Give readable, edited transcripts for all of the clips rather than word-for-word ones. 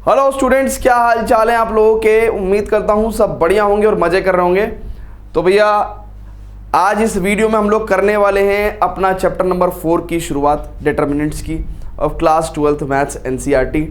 Hello students, क्या हाल चाल है आप लोगों के। उम्मीद करता हूँ सब बढ़िया होंगे और मज़े कर रहे होंगे। तो भैया आज इस वीडियो में हम लोग करने वाले हैं अपना चैप्टर नंबर 4 की शुरुआत, डिटर्मिनेंट्स की, of class 12th maths NCERT.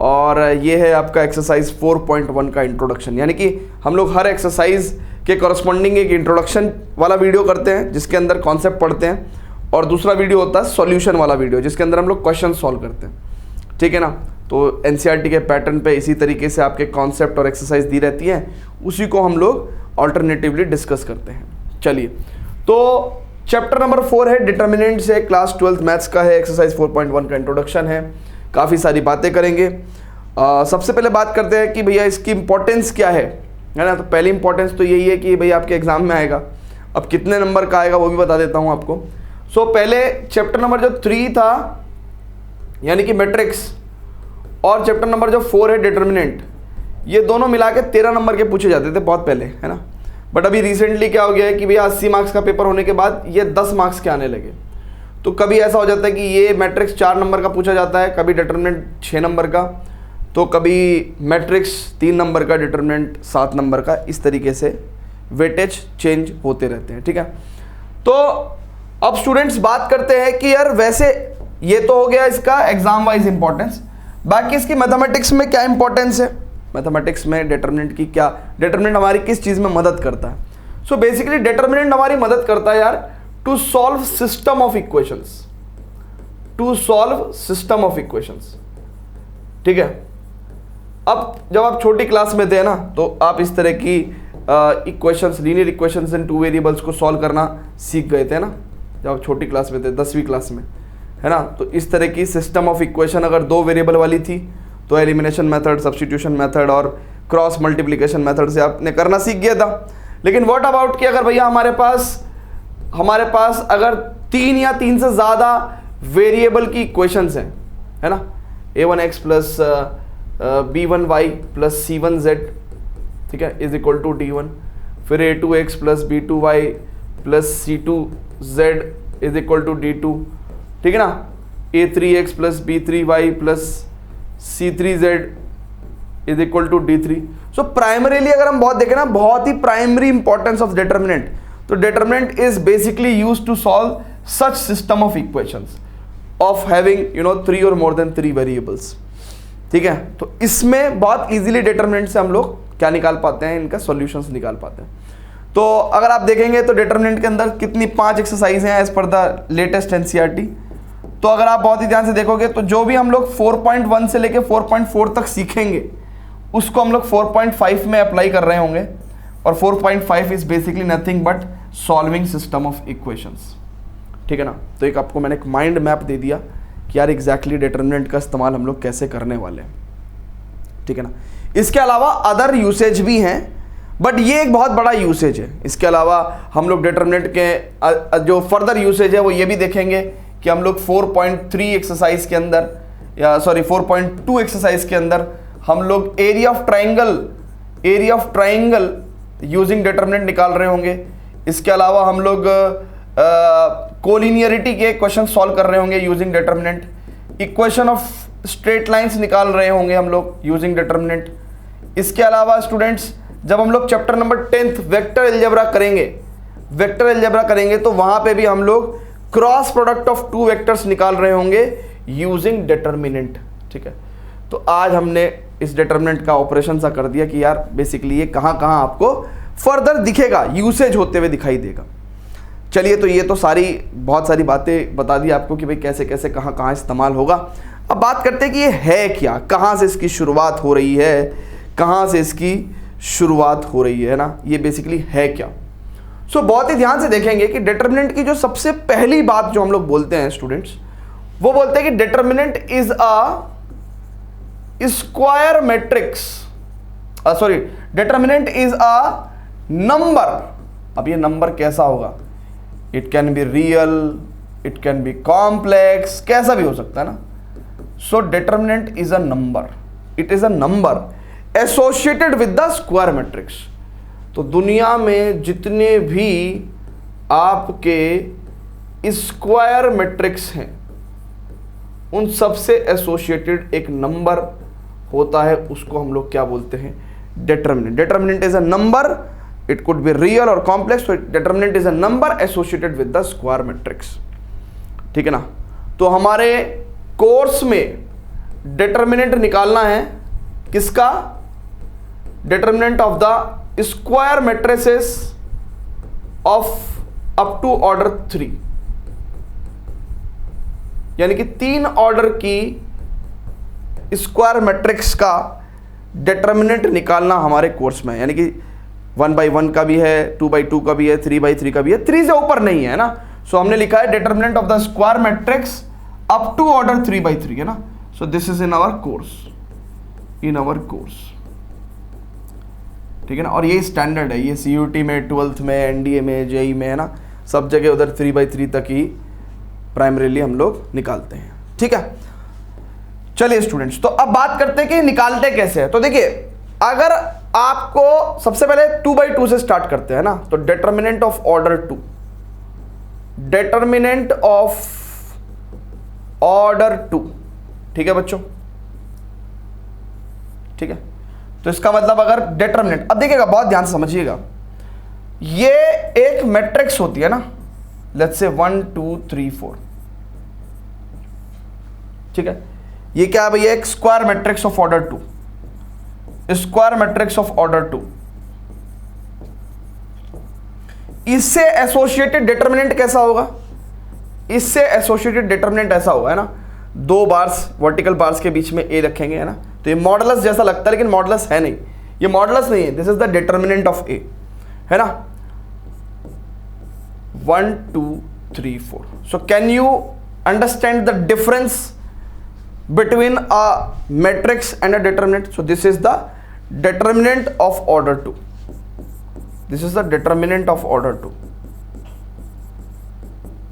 और ये है आपका एक्सरसाइज 4.1 का इंट्रोडक्शन। यानी कि हम लोग हर एक्सरसाइज के कॉरस्पॉन्डिंग एक इंट्रोडक्शन वाला वीडियो करते हैं जिसके अंदर कॉन्सेप्ट पढ़ते हैं, और दूसरा वीडियो होता है सॉल्यूशन वाला वीडियो जिसके अंदर हम लोग क्वेश्चन सॉल्व करते हैं। ठीक है ना। तो एनसीईआरटी के पैटर्न पे इसी तरीके से आपके कॉन्सेप्ट और एक्सरसाइज दी रहती हैं, उसी को हम लोग ऑल्टरनेटिवली डिस्कस करते हैं। चलिए, तो चैप्टर नंबर 4 है डिटर्मिनेंट्स है, क्लास 12th मैथ्स का है, एक्सरसाइज 4.1 का इंट्रोडक्शन है। काफ़ी सारी बातें करेंगे। सबसे पहले बात करते हैं कि भैया इसकी इंपॉर्टेंस क्या है ना। तो पहली इंपॉर्टेंस तो यही है कि भैया आपके एग्जाम में आएगा। अब कितने नंबर का आएगा वो भी बता देता हूँ आपको। सो पहले चैप्टर नंबर जो 3 था यानी कि मैट्रिक्स, और चैप्टर नंबर जो 4 है डिटर्मिनेंट, ये दोनों मिला के 13 नंबर के पूछे जाते थे बहुत पहले, है ना। बट अभी रिसेंटली क्या हो गया है कि भैया 80 मार्क्स का पेपर होने के बाद ये 10 मार्क्स के आने लगे। तो कभी ऐसा हो जाता है कि ये मैट्रिक्स 4 नंबर का पूछा जाता है, कभी डिटर्मिनेंट 6 नंबर का, तो कभी मैट्रिक्स 3 नंबर का, डिटर्मिनेंट 7 नंबर का। इस तरीके से वेटेज चेंज होते रहते हैं। ठीक है। तो अब स्टूडेंट्स बात करते हैं कि यार वैसे ये तो हो गया इसका एग्जाम वाइज इंपॉर्टेंस, बाकी इसकी मैथमेटिक्स में क्या इंपॉर्टेंस है, मैथमेटिक्स में डिटर्मिनेंट की क्या, डिटर्मिनेंट हमारी किस चीज़ में मदद करता है। सो बेसिकली डिटर्मिनेंट हमारी मदद करता है यार to solve system of equations, to solve system of equations. ठीक है। अब जब आप छोटी क्लास में थे ना, तो आप इस तरह की इक्वेशंस, लीनियर इक्वेशंस इन 2 वेरिएबल्स को सॉल्व करना सीख गए थे ना, जब आप छोटी क्लास में थे, 10वीं क्लास में, है ना। तो इस तरह की सिस्टम ऑफ इक्वेशन अगर 2 वेरिएबल वाली थी तो एलिमिनेशन मेथड, सब्स्टिट्यूशन मेथड और क्रॉस मल्टीप्लिकेशन मेथड से आपने करना सीख गया था। लेकिन व्हाट अबाउट कि अगर भैया हमारे पास अगर 3 या 3 से ज़्यादा वेरिएबल की इक्वेशंस हैं, है ना, a1x plus b1y plus c1z, ठीक है, इज इक्वल टू d1, फिर a2x plus b2y plus c2z is equal to d2, ठीक है ना, a3x plus b3y plus c3z is equal to d3। So primarily अगर हम बहुत देखें ना, बहुत ही प्राइमरी इंपॉर्टेंस ऑफ डिटर्मिनेंट, तो determinant is basically used to solve such system of equations of having 3 और मोर देन 3 वेरिएबल्स। ठीक है। तो इसमें बहुत इजीली डिटर्मिनेंट से हम लोग क्या निकाल पाते हैं, इनका सॉल्यूशंस निकाल पाते हैं। तो अगर आप देखेंगे तो डिटर्मिनेंट के अंदर कितनी 5 एक्सरसाइज हैं as per the latest NCERT. तो अगर आप बहुत ही ध्यान से देखोगे तो जो भी हम लोग 4.1 से लेके 4.4 तक सीखेंगे उसको हम लोग 4.5 में अप्लाई कर रहे होंगे, और 4.5 is basically nothing but solving system of equations. ठीक है ना। तो एक आपको मैंने एक माइंड मैप दे दिया कि यार एग्जैक्टली डिटर्मिनेंट का इस्तेमाल हम लोग कैसे करने वाले हैं। ठीक है ना। इसके अलावा अदर यूसेज भी हैं, बट ये एक बहुत बड़ा यूसेज है। इसके अलावा हम लोग डिटर्मिनेंट के जो फर्दर यूसेज है वो ये भी देखेंगे कि हम लोग 4.3 एक्सरसाइज के अंदर, या सॉरी 4.2 एक्सरसाइज के अंदर हम लोग area of triangle using determinant निकाल रहे होंगे। इसके अलावा हम लोग कोलिनियरिटी के क्वेश्चन सॉल्व कर रहे होंगे using determinant. Equation of straight lines निकाल रहे होंगे हम लोग यूजिंग डिटर्मिनेंट। इसके अलावा स्टूडेंट्स जब हम लोग chapter number 10th vector algebra करेंगे तो वहां पे भी हम लोग क्रॉस प्रोडक्ट ऑफ 2 वेक्टर्स निकाल रहे होंगे यूजिंग डिटर्मिनेंट। ठीक है। तो आज हमने इस डिटर्मिनेंट का ऑपरेशन सा कर दिया कि यार बेसिकली ये कहां कहां आपको फर्दर दिखेगा, यूसेज होते हुए दिखाई देगा। चलिए, तो ये तो बहुत सारी बातें बता दी आपको कि भाई कैसे कैसे कहां कहां इस्तेमाल होगा। अब बात करते हैं कि ये है क्या, कहां से इसकी शुरुआत हो रही है, कहां से इसकी शुरुआत हो रही है ना, ये बेसिकली है क्या। सो बहुत ही ध्यान से देखेंगे कि डिटर्मिनेंट की जो सबसे पहली बात जो हम लोग बोलते हैं स्टूडेंट्स, वो बोलते हैं कि determinant is a square matrix, sorry, determinant is a number. अब ये नंबर कैसा होगा, it can be real, it can be complex, कैसा भी हो सकता है ना। So determinant is a number, it is a number associated with the square matrix. तो दुनिया में जितने भी आपके स्क्वायर मैट्रिक्स हैं उन सबसे एसोसिएटेड एक नंबर होता है उसको हम लोग क्या बोलते हैं, determinant. Determinant is a number, it could be real और कॉम्प्लेक्स, तो determinant is a number associated with the square matrix, ठीक है ना। तो हमारे कोर्स में डिटर्मिनेंट निकालना है किसका, determinant of the square matrices of up to order 3, यानी कि 3 ऑर्डर की स्क्वायर मैट्रिक्स का डिटर्मिनेंट निकालना हमारे कोर्स में है। यानी कि 1/1 का भी है, 2/2 का भी है, 3/3 का भी है, 3 से ऊपर नहीं है ना। सो हमने लिखा है determinant of the square matrix up to order 3/3 है ना। So this is in our course, ठीक है ना। और ये स्टैंडर्ड है, ये CUT में, 12th में, NDA में, JEE में है ना, सब जगह उधर 3/3 तक ही प्राइमरीली हम लोग निकालते हैं, ठीक है। चलिए स्टूडेंट्स, तो अब बात करते हैं कि निकालते कैसे हैं। तो देखिए, अगर आपको सबसे पहले 2/2 से स्टार्ट करते हैं ना, तो determinant of order 2, determinant of order 2, ठीक है बच्चों, ठीक है। तो इसका मतलब अगर डिटर्मिनेंट, अब देखिएगा बहुत ध्यान से समझिएगा, ये एक मैट्रिक्स होती है ना, लेट्स से 1 2 3 4, ठीक है। ये क्या है भैया, एक square matrix of order 2, square matrix of order 2। इससे एसोसिएटेड डिटर्मिनेंट कैसा होगा, इससे एसोसिएटेड डिटर्मिनेंट ऐसा होगा है ना, 2 बार्स वर्टिकल बार्स के बीच में ए रखेंगे है ना। तो ये मॉडुलस जैसा लगता है लेकिन मॉडुलस है नहीं, ये मॉडुलस नहीं है, this is the determinant of A है ना। 1 2 3 4। So can you understand the difference between a matrix and a determinant? So this is the determinant of order 2, this is the determinant of order 2,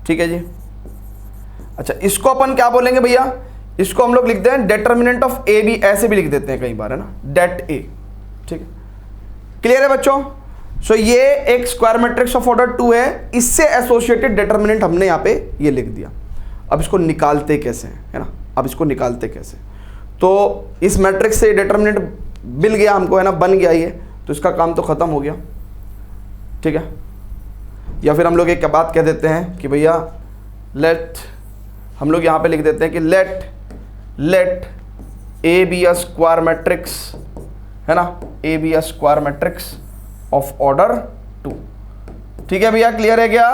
ठीक है जी। अच्छा, इसको अपन क्या बोलेंगे भैया, इसको हम लोग लिखते हैं determinant of a, भी ऐसे भी लिख देते हैं कई बार है ना, det a, ठीक है। क्लियर है बच्चों। सो ये एक स्क्वायर मैट्रिक्स ऑफ ऑर्डर 2 है, इससे एसोसिएटेड डिटर्मिनेंट हमने यहाँ पे ये लिख दिया। अब इसको निकालते कैसे है ना, अब इसको निकालते कैसे, तो इस मैट्रिक्स से डिटर्मिनेंट मिल गया हमको है ना, बन गया ये, तो इसका काम तो खत्म हो गया, ठीक है। या फिर हम लोग एक बात कह देते हैं कि भैया लेट, हम लोग यहाँ पे लिख देते हैं कि let A be a square matrix है ना, A be a square matrix of order 2, ठीक है भैया। क्लियर है क्या,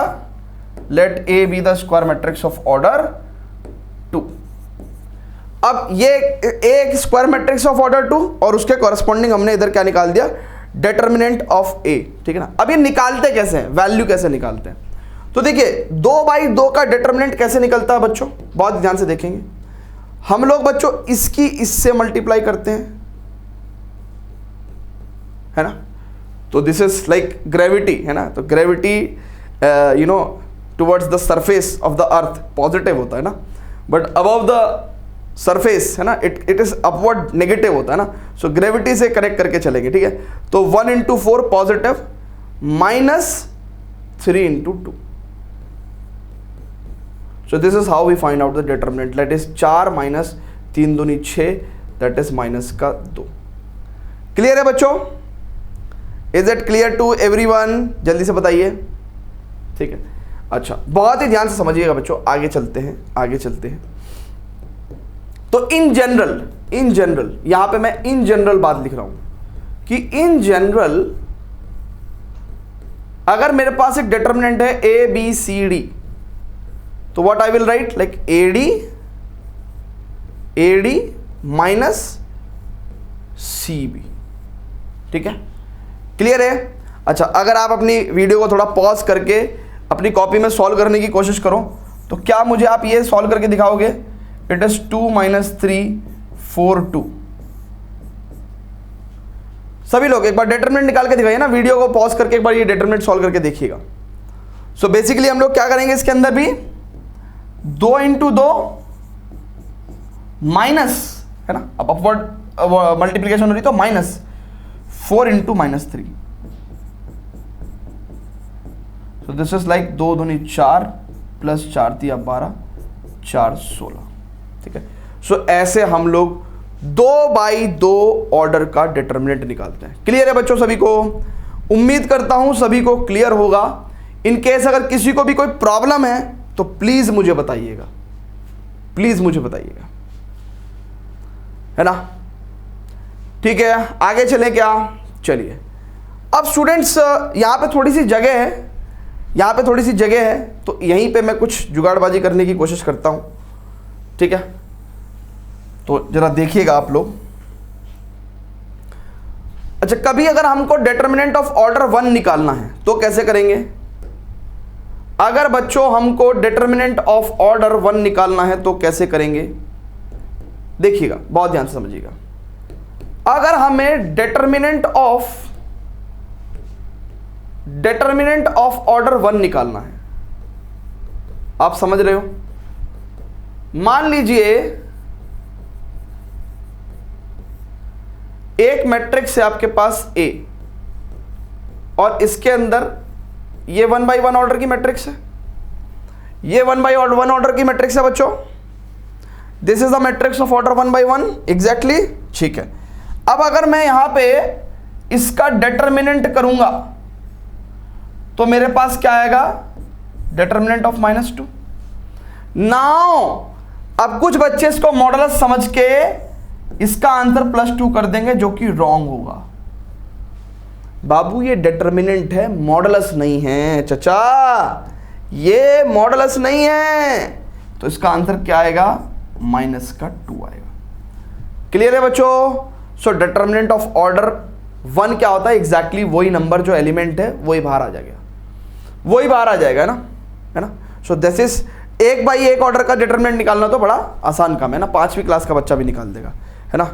let A be the square matrix of order 2। अब ये एक स्क्वायर मैट्रिक्स ऑफ ऑर्डर 2 और उसके कॉरेस्पॉन्डिंग हमने इधर क्या निकाल दिया, डिटर्मिनेंट ऑफ ए, ठीक है ना। अब ये निकालते कैसे हैं, वैल्यू कैसे निकालते हैं, तो देखिए 2/2 का डिटर्मिनेंट कैसे निकलता है बच्चों, बहुत ध्यान से देखेंगे। हम लोग बच्चों इसकी इससे मल्टीप्लाई करते हैं है ना, तो दिस इज लाइक ग्रेविटी है ना, तो gravity you know towards the surface of the earth positive होता है ना, बट अबव द सरफेस है ना इट इज अपवर्ड नेगेटिव होता है ना। सो ग्रेविटी से कनेक्ट करके चलेंगे, ठीक है। तो 1 × 4 positive, -3 × 2। So this is how we find out the determinant, that is 4 - 3 दूनी 6, दैट इज -2। क्लियर है बच्चों, is it clear to everyone, जल्दी से बताइए, ठीक है। अच्छा, बहुत ही ध्यान से समझिएगा बच्चों, आगे चलते हैं। तो इन जनरल यहां पे मैं इन जनरल बात लिख रहा हूं कि इन जनरल अगर मेरे पास एक डिटर्मिनेंट है ABCD, तो what I will write, like AD minus CB, ठीक है। क्लियर है। अच्छा, अगर आप अपनी वीडियो को थोड़ा पॉज करके अपनी कॉपी में सॉल्व करने की कोशिश करो, तो क्या मुझे आप ये सॉल्व करके दिखाओगे, इट इज 2 - 3 4 2। सभी लोग एक बार डिटरमिनेंट निकाल के दिखाइए ना, वीडियो को पॉज करके एक बार ये डिटरमिनेंट सॉल्व करके देखिएगा। सो बेसिकली हम लोग क्या करेंगे इसके अंदर भी, 2 × 2 माइनस है ना, अब अपवर्ड मल्टीप्लीकेशन हो रही तो -4 × -3। सो दिस इज लाइक 2 दूनी 4 + 4 × 3 = 12, 4 16, ठीक है। सो ऐसे हम लोग 2/2 ऑर्डर का डिटर्मिनेंट निकालते हैं। क्लियर है बच्चों सभी को? उम्मीद करता हूं सभी को क्लियर होगा। इन केस अगर किसी को भी कोई प्रॉब्लम है तो प्लीज मुझे बताइएगा, प्लीज मुझे बताइएगा, है ना? ठीक है, आगे चलें क्या? चलिए। अब स्टूडेंट्स यहां पे थोड़ी सी जगह है, यहां पे थोड़ी सी जगह है, तो यहीं पे मैं कुछ जुगाड़बाजी करने की कोशिश करता हूं। ठीक है, तो जरा देखिएगा आप लोग। अच्छा, कभी अगर हमको डिटर्मिनेंट ऑफ ऑर्डर 1 निकालना है तो कैसे करेंगे? अगर बच्चों हमको डिटर्मिनेंट ऑफ ऑर्डर 1 निकालना है तो कैसे करेंगे? देखिएगा, बहुत ध्यान से समझिएगा। अगर हमें डिटर्मिनेंट ऑफ ऑर्डर 1 निकालना है, आप समझ रहे हो? मान लीजिए एक मैट्रिक्स है आपके पास A और इसके अंदर ये 1/1 ऑर्डर की मैट्रिक्स है, ये 1/1 ऑर्डर की मैट्रिक्स है बच्चों। This is the matrix of order 1/1 exactly. ठीक है, अब अगर मैं यहां पे इसका डिटर्मिनेंट करूंगा तो मेरे पास क्या आएगा? Determinant of -2। नाउ अब कुछ बच्चे इसको मॉडुलस समझ के इसका आंसर +2 कर देंगे, जो कि रॉन्ग होगा। बाबू ये डिटर्मिनेंट है, मॉडुलस नहीं है चचा, ये मॉडुलस नहीं है, तो इसका आंसर क्या आएगा? -2 आएगा। क्लियर है बच्चों? सो डिटर्मिनेंट ऑफ ऑर्डर 1 क्या होता है? एग्जैक्टली वही नंबर जो एलिमेंट है वही बाहर आ जाएगा, वही बाहर आ जाएगा ना, है ना? सो दिस इज 1/1 ऑर्डर का डिटर्मिनेंट निकालना तो बड़ा आसान काम है ना, 5वीं क्लास का बच्चा भी निकाल देगा, है ना?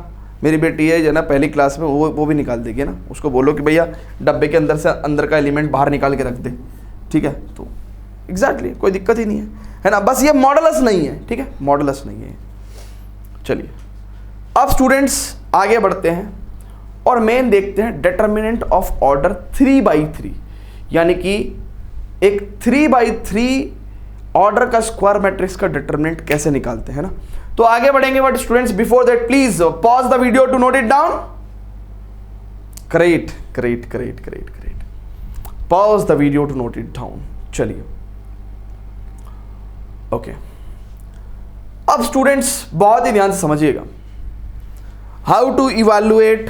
मेरी बेटी है जो ना पहली क्लास में, वो भी निकाल देगी ना। उसको बोलो कि भैया डब्बे के अंदर से अंदर का एलिमेंट बाहर निकाल के रख दे, ठीक है? तो एग्जैक्टली कोई दिक्कत ही नहीं है ना? बस ये मॉडुलस नहीं है, ठीक है? मॉडुलस नहीं है। चलिए अब स्टूडेंट्स आगे बढ़ते हैं और मेन देखते हैं डिटर्मिनेंट ऑफ ऑर्डर 3/3, यानी कि एक 3/3 ऑर्डर का स्क्वायर मैट्रिक्स का डिटर्मिनेंट कैसे निकालते हैं ना। तो आगे बढ़ेंगे, but students before that please pause the video to note it down. Great great great great great, pause the video to note it down. चलिए ओके, अब स्टूडेंट्स बहुत ही ध्यान से समझिएगा। How to evaluate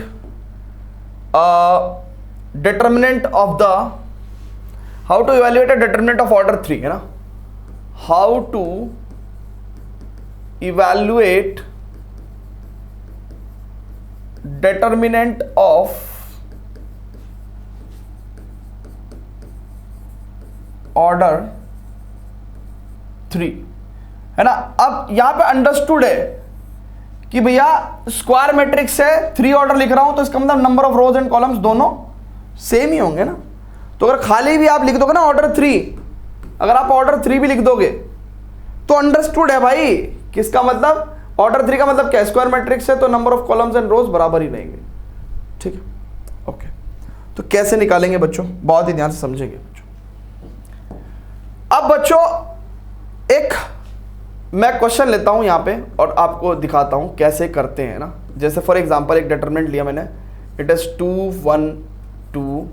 determinant of the, how to evaluate a determinant of order 3, है ना? How to evaluate determinant of order 3, है ना? अब यहां पे अंडरस्टूड है कि भैया स्क्वायर मैट्रिक्स है, 3 ऑर्डर लिख रहा हूं तो इसका मतलब number of rose and columns दोनों सेम ही होंगे ना। तो अगर खाली भी आप लिख दोगे ना ऑर्डर 3, अगर आप ऑर्डर 3 भी लिख दोगे तो अंडरस्टूड है भाई, किसका मतलब? ऑर्डर 3 का मतलब क्या? स्क्वायर मैट्रिक्स है तो नंबर ऑफ कॉलम्स एंड रोज बराबर ही रहेंगे, ठीक है? ओके, तो कैसे निकालेंगे बच्चों? बहुत ही ध्यान से समझेंगे बच्चों। अब बच्चों एक मैं क्वेश्चन लेता हूं यहां पे और आपको दिखाता हूं कैसे करते हैं ना। जैसे फॉर एग्जांपल एक डिटरमिनेंट लिया मैंने, इट इज 2 1 2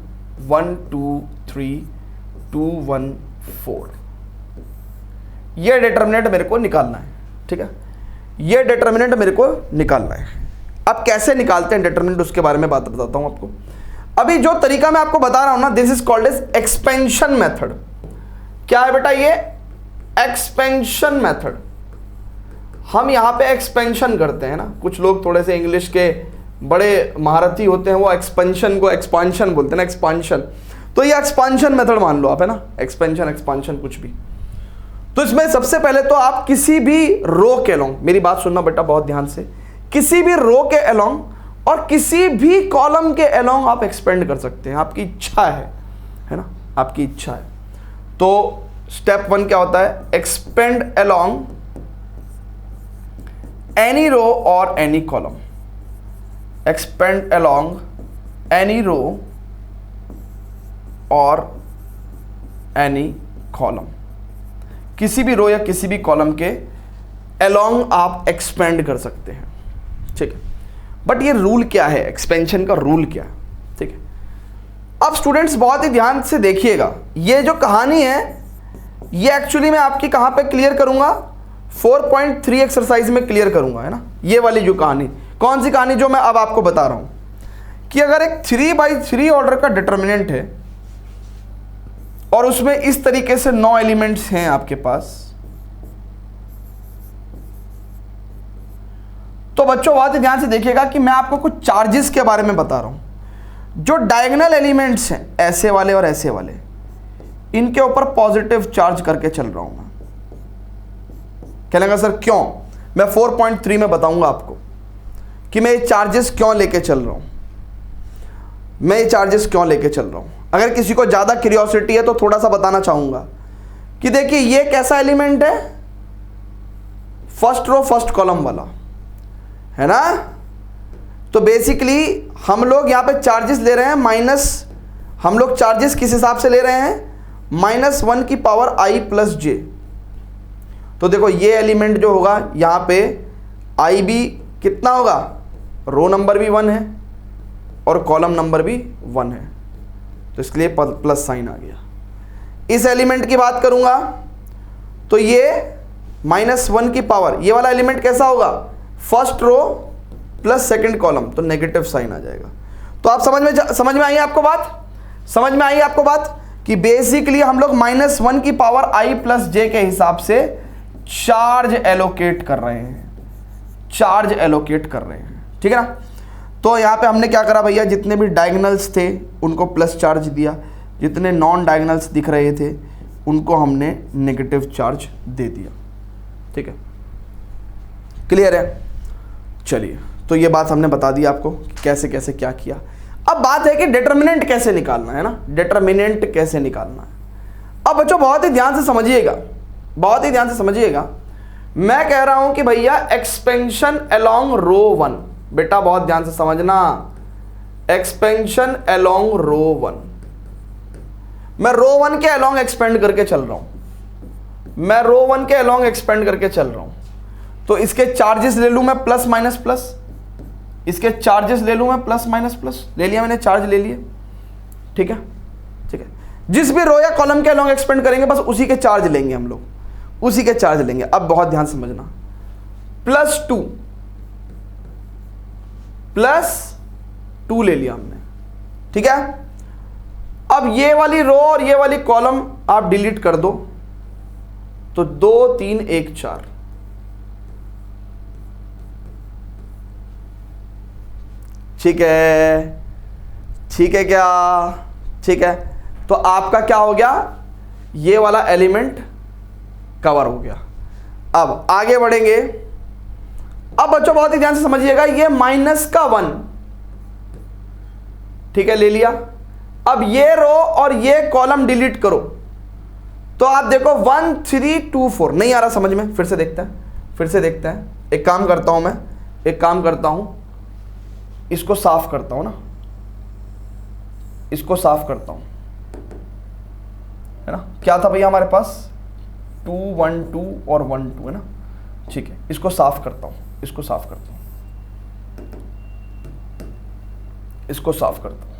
1 2 3 2 1 4। ये डिटरमिनेंट मेरे को निकालना है, ठीक है? ये डिटरमिनेंट मेरे को निकालना है। अब कैसे निकालते हैं डिटरमिनेंट, उसके बारे में बात बताता हूं आपको। अभी जो तरीका मैं आपको बता रहा हूं ना, this is called as expansion method. क्या है बेटा? ये एक्सपेंशन मेथड। हम यहां पे एक्सपेंशन करते हैं ना, कुछ लोग थोड़े से इंग्लिश के बड़े महारथी होते हैं, वो एक्सपेंशन को एक्सपांशन बोलते हैं ना, एक्सपांशन। तो ये एक्सपांशन मेथड मान लो आप, है ना? एक्सपेंशन एक्सपांशन कुछ भी। तो इसमें सबसे पहले तो आप किसी भी रो के अलोंग, मेरी बात सुनना बेटा बहुत ध्यान से, किसी भी रो के अलोंग और किसी भी कॉलम के अलोंग आप एक्सपेंड कर सकते हैं, आपकी इच्छा है ना? आपकी इच्छा है। तो स्टेप 1 क्या होता है? एक्सपेंड अलोंग एनी रो और any column. Expand along any row और एनी कॉलम, किसी भी रो या किसी भी कॉलम के अलोंग आप एक्सपेंड कर सकते हैं, ठीक है? बट ये रूल क्या है, एक्सपेंशन का रूल क्या है, ठीक है। अब स्टूडेंट्स बहुत ही ध्यान से देखिएगा, ये जो कहानी है ये एक्चुअली मैं आपकी कहाँ पे क्लियर करूंगा, 4.3 एक्सरसाइज में क्लियर करूंगा, है ना। ये वाली जो कहानी, कौन सी कहानी, जो मैं अब आपको बता रहा हूं कि अगर एक 3/3 ऑर्डर का डिटर्मिनेंट है और उसमें इस तरीके से 9 एलिमेंट्स हैं आपके पास, तो बच्चों बहुत ही ध्यान से देखिएगा कि मैं आपको कुछ चार्जेस के बारे में बता रहा हूं। जो डायगोनल एलिमेंट्स हैं, ऐसे वाले और ऐसे वाले, इनके ऊपर पॉजिटिव चार्ज करके चल रहा हूं मैं। कहलेगा सर क्यों, मैं 4.3 में बताऊंगा आपको कि मैं ये चार्जेस क्यों लेके चल रहा हूं, मैं ये चार्जेस क्यों लेके चल रहा हूं। अगर किसी को ज्यादा क्यूरियोसिटी है तो थोड़ा सा बताना चाहूंगा कि देखिए ये कैसा एलिमेंट है, फर्स्ट रो फर्स्ट कॉलम वाला, है ना। तो बेसिकली हम लोग यहां पे चार्जेस ले रहे हैं माइनस, हम लोग चार्जेस किस हिसाब से ले रहे हैं, -1 की पावर i प्लस j। तो देखो ये एलिमेंट जो होगा यहां पे i भी कितना होगा, रो नंबर भी 1 है और कॉलम नंबर भी 1 है, तो इसलिए प्लस साइन आ गया। इस एलिमेंट की बात करूंगा तो ये -1 की पावर, ये वाला एलिमेंट कैसा होगा, first row plus second column, तो नेगेटिव साइन आ जाएगा। तो आप समझ में आई आपको बात, समझ में आई आपको बात कि बेसिकली हम लोग -1 की पावर i प्लस j के हिसाब से चार्ज एलोकेट कर रहे हैं, चार्ज एलोकेट कर रहे हैं, ठीक है ना। तो यहां पे हमने क्या करा भैया, जितने भी डायगोनल्स थे उनको प्लस चार्ज दिया, जितने नॉन डायगोनल्स दिख रहे थे उनको हमने नेगेटिव चार्ज दे दिया, ठीक है, क्लियर है। चलिए, तो ये बात हमने बता दी आपको कि कैसे कैसे क्या किया। अब बात है कि डिटर्मिनेंट कैसे निकालना है ना, डिटर्मिनेंट कैसे निकालना है। अब बच्चों बहुत ही ध्यान से समझिएगा, बहुत ही ध्यान से समझिएगा। मैं कह रहा हूं कि भैया एक्सपेंशन अलोंग रो 1, बेटा बहुत ध्यान से समझना, एक्सपेंशन अलोंग रो 1, मैं रो 1 के अलोंग एक्सपेंड करके चल रहा हूं, मैं रो 1 के अलोंग एक्सपेंड करके चल रहा हूं। तो इसके चार्जेस ले लूं मैं प्लस माइनस प्लस, इसके चार्जेस ले लूं मैं प्लस माइनस प्लस, ले लिया मैंने, चार्ज ले लिए, ठीक है, ठीक है। जिस भी रो या कॉलम के अलोंग एक्सपेंड करेंगे बस उसी के चार्ज लेंगे हम लोग, उसी के चार्ज लेंगे। अब बहुत ध्यान समझना, +2 +2 ले लिया हमने, ठीक है। अब ये वाली रो और ये वाली कॉलम आप डिलीट कर दो, तो 2 3 1 4, ठीक है, ठीक है क्या, ठीक है। तो आपका क्या हो गया, ये वाला एलिमेंट कवर हो गया। अब आगे बढ़ेंगे। अब बच्चों बहुत ही ध्यान से समझिएगा, ये -1, ठीक है, ले लिया। अब ये रो और ये कॉलम डिलीट करो, तो आप देखो 1 3 2 4 नहीं आ रहा समझ में, फिर से देखते हैं, फिर से देखते हैं। एक काम करता हूं मैं, एक काम करता हूं, इसको साफ करता हूं ना, इसको साफ करता हूं, है ना। क्या था भैया हमारे पास, 2 1 2 और 1 2, है ना, ठीक है। इसको साफ करता हूं, इसको साफ करता हूं, इसको साफ करता हूं।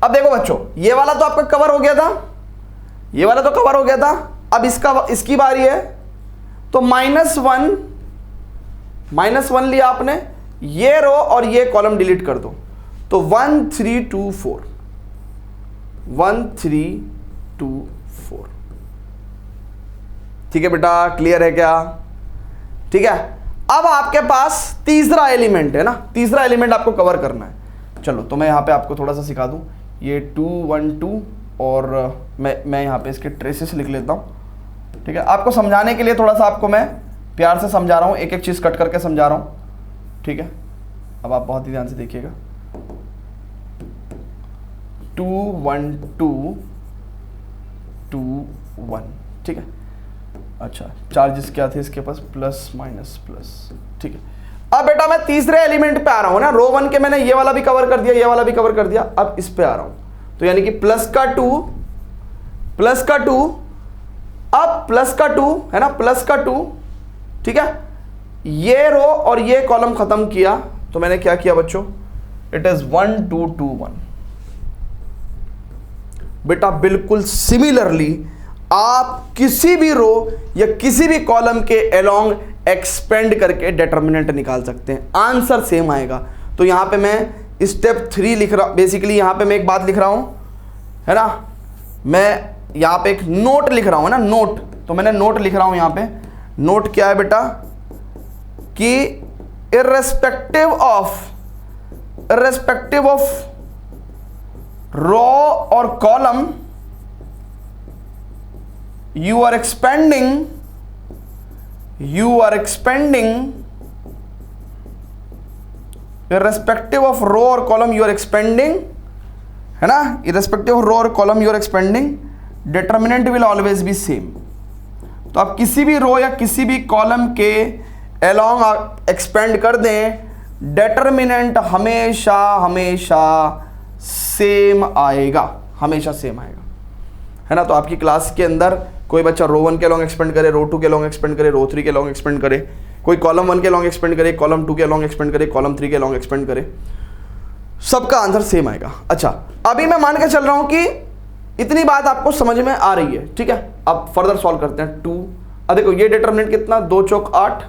अब देखो बच्चों, ये वाला तो आपका कवर हो गया था, ये वाला तो कवर हो गया था। अब इसकी बारी है, तो -1 लिया आपने, ये रो और ये कॉलम डिलीट कर दो, तो 1 3 2 4, 1 3 2 4, ठीक है बेटा, क्लियर है क्या, ठीक है। अब आपके पास तीसरा एलिमेंट है ना, तीसरा एलिमेंट आपको कवर करना है। चलो तो मैं यहां पे आपको थोड़ा सा सिखा दूं, ये 2 1 2 और मैं यहाँ पे इसके ट्रेसेस लिख लेता हूँ, ठीक है। आपको समझाने के लिए थोड़ा सा आपको मैं प्यार से समझा रहा हूँ, एक एक चीज़ कट करके समझा रहा हूँ, ठीक है। अब आप बहुत ही ध्यान से देखिएगा, 2 1 2 2 1, ठीक है। अच्छा, चार्जेस क्या थे इसके पास, प्लस माइनस प्लस, ठीक है। अब बेटा मैं तीसरे एलिमेंट पे आ रहा हूँ ना, रो 1 के मैंने ये वाला भी कवर कर दिया, ये वाला भी कवर कर दिया, अब इस पे आ रहा हूँ, तो यानी कि +2 प्लस का 2, अब प्लस का 2 है ना, प्लस का 2, ठीक है। ये रो और ये कॉलम खत्म किया तो मैंने क्या किया बच्चों, इट इज 1 2 2 1। बेटा बिल्कुल सिमिलरली आप किसी भी रो या किसी भी कॉलम के अलोंग एक्सपेंड करके डिटर्मिनेंट निकाल सकते हैं, आंसर सेम आएगा। तो यहां पे मैं स्टेप 3 लिख रहा, बेसिकली यहां पे मैं एक बात लिख रहा हूं, है ना, मैं यहां पे एक नोट लिख रहा हूं ना, नोट। तो मैंने नोट लिख रहा हूं यहां पे, नोट क्या है बेटा कि इर्रेस्पेक्टिव ऑफ रो और column you are expanding irrespective of row or column you are expanding, है ना, irrespective of row or column you are expanding, determinant will always be same। तो आप किसी भी रो या किसी भी कॉलम के along एक्सपेंड कर दें, determinant हमेशा सेम आएगा, हमेशा सेम आएगा, है ना। तो आपकी क्लास के अंदर कोई बच्चा रो 1 के लॉन्ग एक्सपेंड करे, रो 2 के लॉन्ग एक्सपेंड करे, रो 3 के लॉन्ग एक्सपेंड करे, कोई कॉलम 1 के लॉन्ग एक्सपेंड करे, कॉलम 2 के लॉन्ग एक्सपेंड करे, कॉलम 3 के लॉन्ग एक्सपेंड करे, सबका आंसर सेम आएगा। अच्छा, अभी मैं मान के चल रहा हूं कि इतनी बात आपको समझ में आ रही है, ठीक है। अब फर्दर सॉल्व करते हैं। 2, अब देखो ये डिटरमिनेंट कितना, 2 चौक 8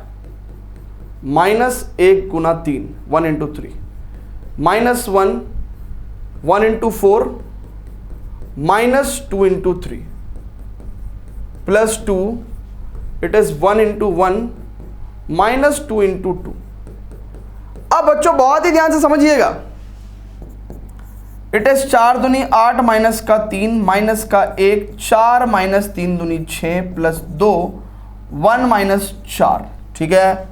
minus 1 Guna 3, 1 into 3, minus 1, 1 into 4, minus 2 into 3, plus 2, it is 1 into 1, minus 2 into 2। अब बच्चों बहुत ही ध्यान से समझिएगा, इट इज 4 दूनी 8 माइनस का 3 माइनस का 1, 4 माइनस 3 दूनी 6 प्लस 2, 1 माइनस 4, ठीक है।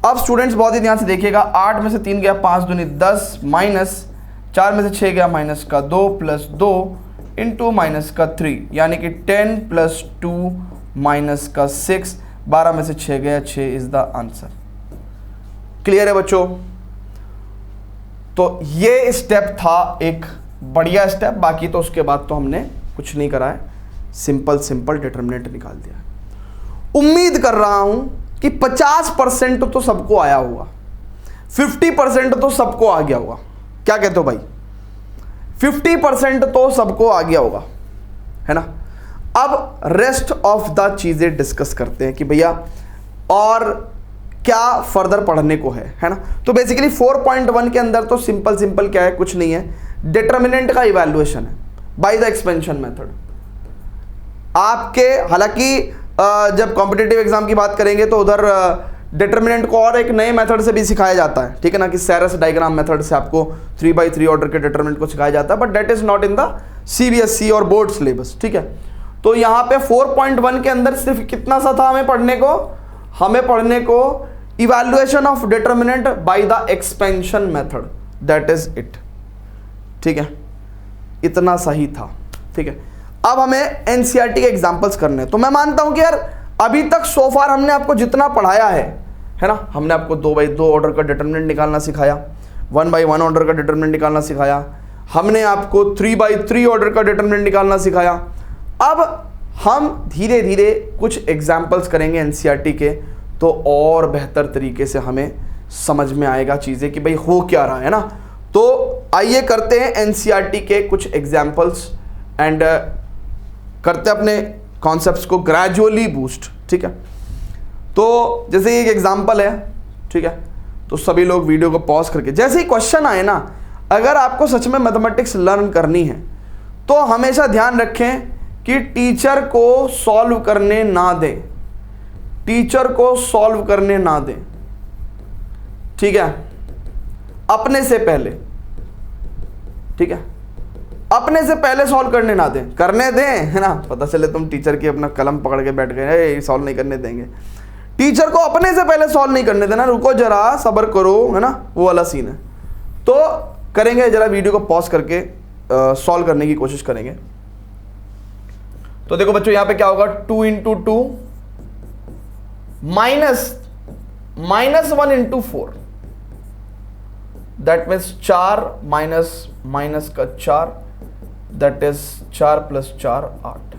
अब स्टूडेंट्स बहुत ही ध्यान से देखिएगा, 8 में से 3 गया, 5 दूनी 10 माइनस 4 में से 6 गया, माइनस का 2 प्लस 2 इंटू माइनस का 3, यानी कि 10 प्लस 2 माइनस का 6, 12 में से 6 गया, 6 इज द आंसर। क्लियर है बच्चों। तो ये स्टेप था एक बढ़िया स्टेप, बाकी तो उसके बाद तो हमने कुछ नहीं करा है, सिंपल डिटरमिनेंट निकाल दिया। उम्मीद कर रहा हूं कि 50% तो सबको आया होगा, 50% तो सबको आ गया होगा। क्या कहते हो भाई, 50% तो सबको आ गया होगा, है ना। अब रेस्ट ऑफ द चीजें डिस्कस करते हैं कि भैया और क्या फर्दर पढ़ने को है ना। तो बेसिकली 4.1 के अंदर तो सिंपल क्या है, कुछ नहीं है, डिटरमिनेंट का इवैल्यूएशन है बाय द एक्सपेंशन मेथड। आपके हालांकि जब कॉम्पिटिटिव एग्जाम की बात करेंगे तो उधर डिटरमिनेंट को और एक नए मेथड से भी सिखाया जाता है, ठीक है ना, कि सैरस डायग्राम मेथड से आपको 3x3 ऑर्डर के डिटरमिनेंट को सिखाया जाता है, but that is not in the CBSE और बोर्ड सिलेबस, ठीक है। तो यहाँ पे 4.1 के अंदर सिर्फ कितना सा था हमें पढ़ने को evaluation of determinant by the expansion method, that is it, ठीक है, इतना सही था, ठीक है। अब हमें NCERT के एग्जाम्पल्स करने हैं। तो मैं मानता हूं कि यार अभी तक सो फार हमने आपको जितना पढ़ाया है ना, हमने आपको 2x2 ऑर्डर का डिटरमिनेंट निकालना सिखाया, 1x1 ऑर्डर का डिटरमिनेंट निकालना सिखाया, हमने आपको 3x3 ऑर्डर का डिटरमिनेंट निकालना सिखाया। अब हम धीरे धीरे कुछ एग्जाम्पल्स करेंगे NCERT के, तो और बेहतर तरीके से हमें समझ में आएगा चीज़ें कि भाई हो क्या रहा है ना। तो आइए करते हैं NCERT के कुछ एग्जाम्पल्स एंड करते हैं अपने कॉन्सेप्ट्स को ग्रेजुअली बूस्ट, ठीक है। तो जैसे एक एग्जाम्पल है, ठीक है, तो सभी लोग वीडियो को पॉज करके, जैसे ही क्वेश्चन आए ना, अगर आपको सच में मैथमेटिक्स लर्न करनी है तो हमेशा ध्यान रखें कि टीचर को सॉल्व करने ना दें, टीचर को सॉल्व करने ना दें, ठीक है, अपने से पहले, ठीक है, अपने से पहले सॉल्व करने ना दें, करने दें, है ना, पता चले तुम टीचर की अपना कलम पकड़ के बैठ गए, सॉल्व नहीं करने देंगे। टीचर को अपने से पहले सॉल्व नहीं करने देना, रुको जरा सब्र करो, है ना, वो वाला सीन है। तो करेंगे, जरा वीडियो को पॉज करके सॉल्व करने की कोशिश करेंगे। तो देखो बच्चों यहां पे क्या होगा, 2 into 2 minus 1 into 4, that means 4 minus का 4, that is 4 plus 4 8।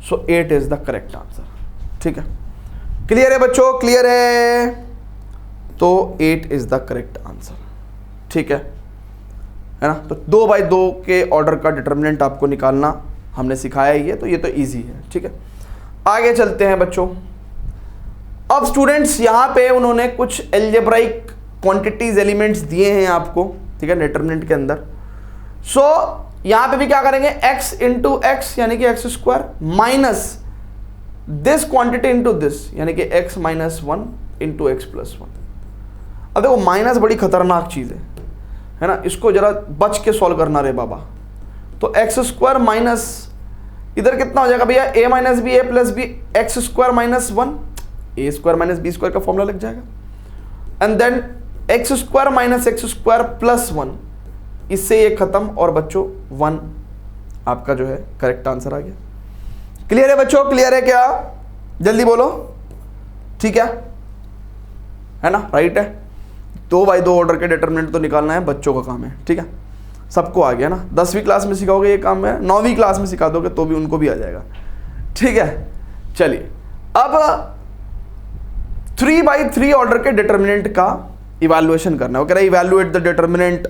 So 8 is the correct answer. ठीक है, क्लियर है बच्चों, क्लियर है? तो 8 इज द करेक्ट आंसर। ठीक है ना? तो 2/2 के ऑर्डर का डिटर्मिनेंट आपको निकालना हमने सिखाया ही है, तो ये तो इजी है। ठीक है, आगे चलते हैं बच्चों। अब स्टूडेंट्स यहां पे उन्होंने कुछ एल्जेब्राइक क्वांटिटीज एलिमेंट्स दिए हैं आपको, ठीक है, डिटर्मिनेंट के अंदर। सो यहां पे भी क्या करेंगे, x इंटू एक्स यानी कि x square minus this quantity into this यानी कि x minus 1 into x plus 1। अब देखो माइनस बड़ी खतरनाक चीज है ना, इसको जरा बच के सॉल्व करना रे बाबा। तो एक्स स्क्वायर माइनस इधर कितना हो जाएगा भैया, a minus b a plus b, x square minus 1, a square minus b square का फॉर्मूला लग जाएगा। And then x square minus x square plus 1, इससे ये खत्म और बच्चों 1 आपका जो है करेक्ट आंसर आ गया। क्लियर है बच्चों, क्लियर है क्या? जल्दी बोलो। ठीक है ना, राइट है। 2/2 ऑर्डर के डिटरमिनेंट तो निकालना है, बच्चों का काम है। ठीक है, सबको आ गया ना। 10वीं क्लास में सिखाओगे ये काम है, 9वीं क्लास में सिखा दोगे तो भी उनको भी आ जाएगा। ठीक है, चलिए अब 3/3 ऑर्डर के डिटरमिनेंट का इवैल्यूएशन करना है। वो कह रहा है इवैल्यूएट द डिटरमिनेंट।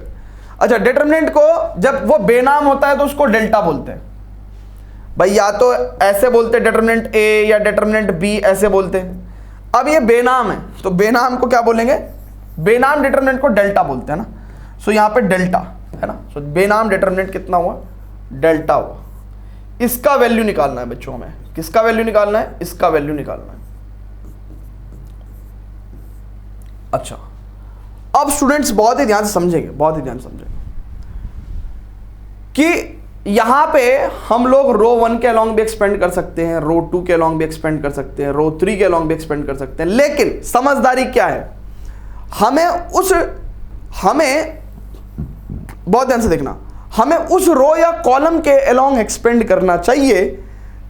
अच्छा, डिटरमिनेंट को जब वो बेनाम होता है तो उसको डेल्टा बोलते हैं भाई, या तो ऐसे बोलते डिटरमिनेंट ए या डिटरमिनेंट बी ऐसे बोलते हैं। अब ये बेनाम है तो बेनाम को क्या बोलेंगे, बेनाम डिटरमिनेंट को डेल्टा बोलते हैं ना। सो यहां पे डेल्टा है ना, सो बेनाम डिटरमिनेंट कितना हुआ, डेल्टा हुआ। इसका वैल्यू निकालना है बच्चों हमें। किसका वैल्यू निकालना है, इसका वैल्यू निकालना है। अच्छा, अब स्टूडेंट्स बहुत ही ध्यान से समझेंगे, बहुत ही ध्यान से समझेंगे कि यहां पे हम लोग रो 1 के अलोंग भी एक्सपेंड कर सकते हैं, रो 2 के अलोंग भी एक्सपेंड कर सकते हैं, रो 3 के अलोंग भी एक्सपेंड कर सकते हैं। लेकिन समझदारी क्या है, हमें बहुत ध्यान से देखना, हमें उस रो या कॉलम के अलोंग एक्सपेंड करना चाहिए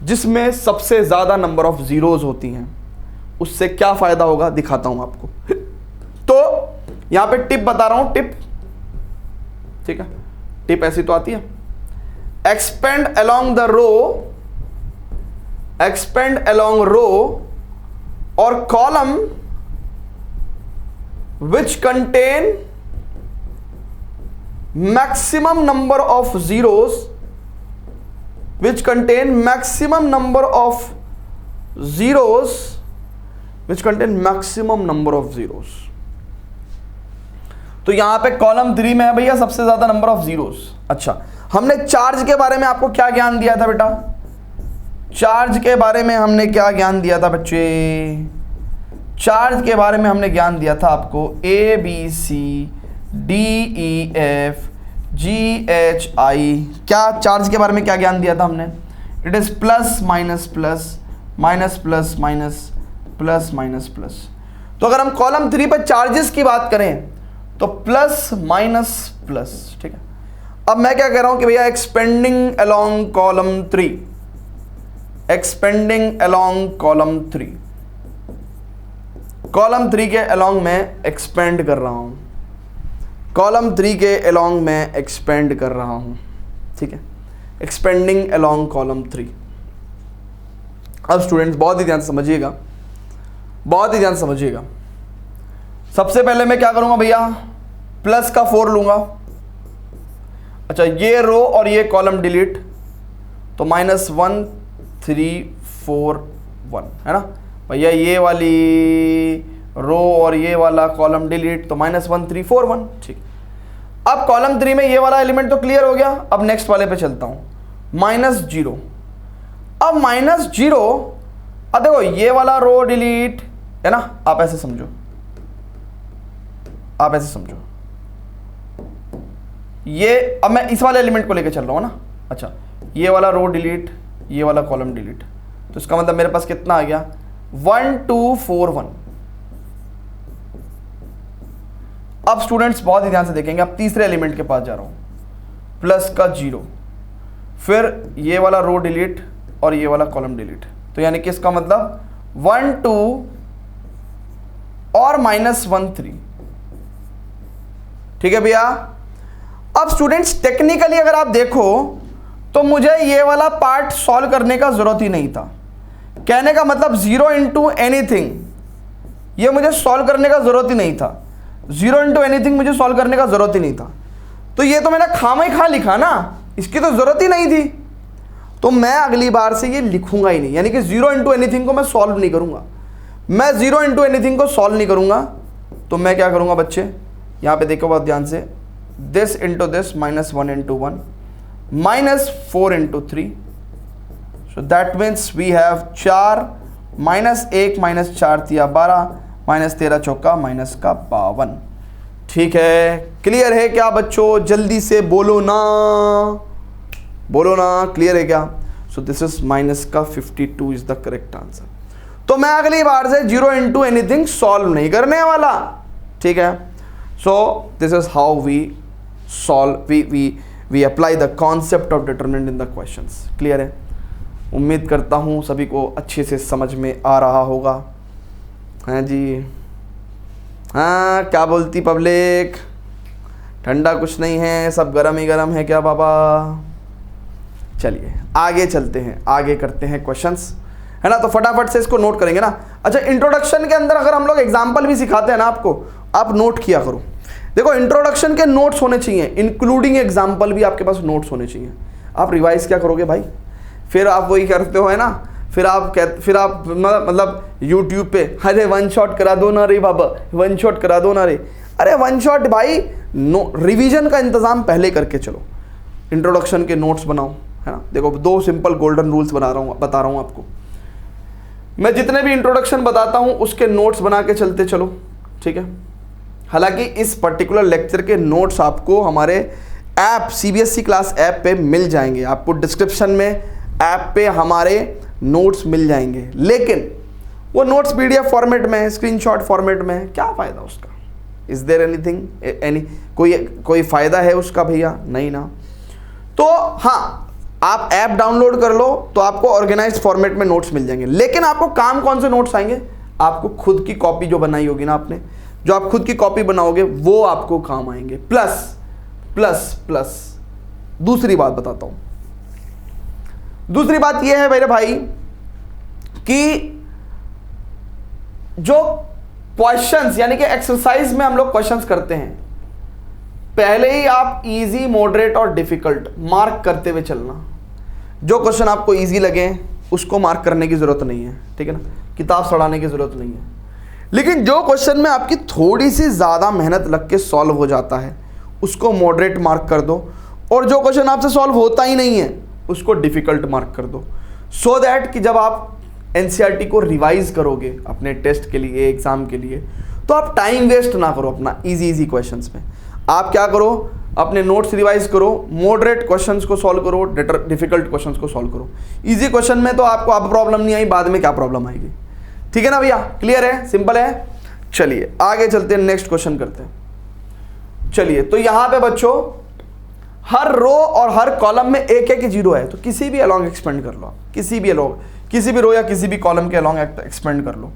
जिसमें सबसे ज्यादा नंबर ऑफ जीरोज होती हैं। उससे क्या फायदा होगा दिखाता हूं आपको। तो यहां पे टिप बता रहा हूं, टिप। ठीक है, टिप ऐसी तो आती है, expand along the row, expand along row और column which contain maximum number of zeros, which contain maximum number of zeros, which contain maximum number of zeros। तो यहां पे कॉलम 3 में है भैया सबसे ज्यादा नंबर ऑफ जीरोस। अच्छा, हमने चार्ज के बारे में आपको क्या ज्ञान दिया था बेटा, चार्ज के बारे में हमने क्या ज्ञान दिया था बच्चे, चार्ज के बारे में हमने ज्ञान दिया था आपको ABCDEFGHI। क्या चार्ज के बारे में क्या ज्ञान दिया था हमने, it is plus minus plus minus plus minus plus minus plus. तो अगर हम कॉलम 3 पर चार्जेस की बात करें तो प्लस माइनस प्लस। ठीक है, अब मैं क्या कह रहा हूं कि भैया expanding along column 3, expanding along column 3, column 3 के अलोंग में एक्सपेंड कर रहा हूं, कॉलम 3 के अलोंग में एक्सपेंड कर रहा हूं। ठीक है, एक्सपेंडिंग अलोंग कॉलम 3। अब स्टूडेंट्स बहुत ही ध्यान समझिएगा, बहुत ही ध्यान समझिएगा। सबसे पहले मैं क्या करूंगा भैया, प्लस का 4 लूंगा। अच्छा, ये रो और ये कॉलम डिलीट, तो -1 3 4 1 है ना भैया। ये वाली रो और ये वाला कॉलम डिलीट, तो -1 3 4 1। ठीक, अब कॉलम 3 में ये वाला एलिमेंट तो क्लियर हो गया। अब नेक्स्ट वाले पे चलता हूं, -0। अब -0, अब देखो ये वाला रो डिलीट है ना, आप ऐसे समझो, आप ऐसे समझो ये। अब मैं इस वाले एलिमेंट को लेके चल रहा हूं ना। अच्छा, ये वाला रो डिलीट, ये वाला कॉलम डिलीट, तो इसका मतलब मेरे पास कितना आ गया, 1 2 4 1। अब स्टूडेंट्स बहुत ही ध्यान से देखेंगे, अब तीसरे एलिमेंट के पास जा रहा हूं, प्लस का 0, फिर ये वाला रो डिलीट और ये वाला कॉलम डिलीट, तो यानी कि इसका मतलब 1 2 और -1 3। ठीक है भैया। अब स्टूडेंट्स टेक्निकली अगर आप देखो तो मुझे ये वाला पार्ट सॉल्व करने का जरूरत ही नहीं था। कहने का मतलब 0 इंटू एनीथिंग, ये मुझे सॉल्व करने का जरूरत ही नहीं था। 0 इंटू एनीथिंग मुझे सॉल्व करने का जरूरत ही नहीं था। तो ये तो मैंने खामा ही खा लिखा ना, इसकी तो जरूरत ही नहीं थी। तो मैं अगली बार से ये लिखूंगा ही नहीं, यानी कि 0 इंटू एनीथिंग को मैं सॉल्व नहीं करूंगा। मैं 0 इंटू एनीथिंग को सॉल्व नहीं करूंगा। तो मैं क्या करूंगा बच्चे, यहां पे देखो बहुत ध्यान से, this into this -1 into 1 -4 into 3, so that means we have 4 -1 -4 तिया 12 -13 चौका -52। ठीक है, क्लियर है क्या बच्चों? जल्दी से बोलो ना, बोलो ना, क्लियर है क्या? सो this is -52 is the correct answer. तो मैं अगली बार से 0 इंटू एनीथिंग सॉल्व नहीं करने वाला। ठीक है, so this is how we solve, we apply the concept of determinant in the questions. Clear है? उम्मीद करता हूं सभी को अच्छे से समझ में आ रहा होगा। हाँ जी, हाँ, क्या बोलती पब्लिक? ठंडा कुछ नहीं है, सब गरम ही गरम है क्या बाबा? चलिए आगे चलते हैं, आगे करते हैं क्वेश्चंस, है ना। तो फटाफट से इसको नोट करेंगे ना। अच्छा, इंट्रोडक्शन के अंदर अगर हम लोग एग्जाम्पल भी सिखाते हैं ना आपको, आप नोट किया करो। देखो, इंट्रोडक्शन के नोट्स होने चाहिए, इंक्लूडिंग एग्जाम्पल भी आपके पास नोट्स होने चाहिए। आप रिवाइज क्या करोगे भाई? फिर आप वही करते हो, है ना। फिर आप मतलब यूट्यूब पे, अरे 1 शॉट करा दो ना रे बाबा, 1 शॉट करा दो ना रे। अरे 1 शॉट भाई, रिवीजन का इंतजाम पहले करके चलो, इंट्रोडक्शन के नोट्स बनाओ, है ना। देखो, 2 सिंपल गोल्डन रूल्स बता रहा हूँ आपको। मैं जितने भी इंट्रोडक्शन बताता हूँ उसके नोट्स बना के चलते चलो, ठीक है। हालांकि इस पर्टिकुलर लेक्चर के नोट्स आपको हमारे ऐप, सीबीएसई क्लास ऐप पे मिल जाएंगे। आपको डिस्क्रिप्शन में ऐप पे हमारे नोट्स मिल जाएंगे, लेकिन वो नोट्स पीडीएफ फॉर्मेट में है, स्क्रीनशॉट फॉर्मेट में है। क्या फ़ायदा उसका? इज देयर एनीथिंग, कोई फ़ायदा है उसका भैया? नहीं ना। तो हाँ, आप ऐप डाउनलोड कर लो तो आपको ऑर्गेनाइज्ड फॉर्मेट में नोट्स मिल जाएंगे। लेकिन आपको काम कौन से नोट्स आएंगे? आपको खुद की कॉपी जो बनाई होगी ना आपने, जो आप खुद की कॉपी बनाओगे वो आपको काम आएंगे। प्लस प्लस प्लस दूसरी बात बताता हूं। दूसरी बात यह है मेरे भाई कि जो क्वेश्चंस, यानी कि एक्सरसाइज में हम लोग क्वेश्चंस करते हैं, पहले ही आप इजी, मॉडरेट और डिफिकल्ट मार्क करते हुए चलना। जो क्वेश्चन आपको इजी लगे उसको मार्क करने की जरूरत नहीं है, ठीक है ना, किताब सड़ाने की जरूरत नहीं है। लेकिन जो क्वेश्चन में आपकी थोड़ी सी ज़्यादा मेहनत लग के सॉल्व हो जाता है उसको मॉडरेट मार्क कर दो, और जो क्वेश्चन आपसे सॉल्व होता ही नहीं है उसको डिफिकल्ट मार्क कर दो। सो दैट कि जब आप एनसीईआरटी को रिवाइज करोगे अपने टेस्ट के लिए, एग्जाम के लिए, तो आप टाइम वेस्ट ना करो अपना इजी क्वेश्चंस में। आप क्या करो, अपने नोट्स रिवाइज करो, मॉडरेट क्वेश्चंस को सॉल्व करो, डिफिकल्ट क्वेश्चंस को सॉल्व करो। इजी क्वेश्चन में तो आपको अब प्रॉब्लम नहीं आई, बाद में क्या प्रॉब्लम आएगी? ठीक है ना भैया? क्लियर है? सिंपल है? चलिए आगे चलते हैं, नेक्स्ट क्वेश्चन करते हैं। चलिए, तो यहां पे बच्चों हर रो और हर कॉलम में एक एक जीरो है, तो किसी भी अलोंग एक्सपेंड कर लो आप, किसी भी रो या किसी भी कॉलम के अलोंग एक्सपेंड कर लो।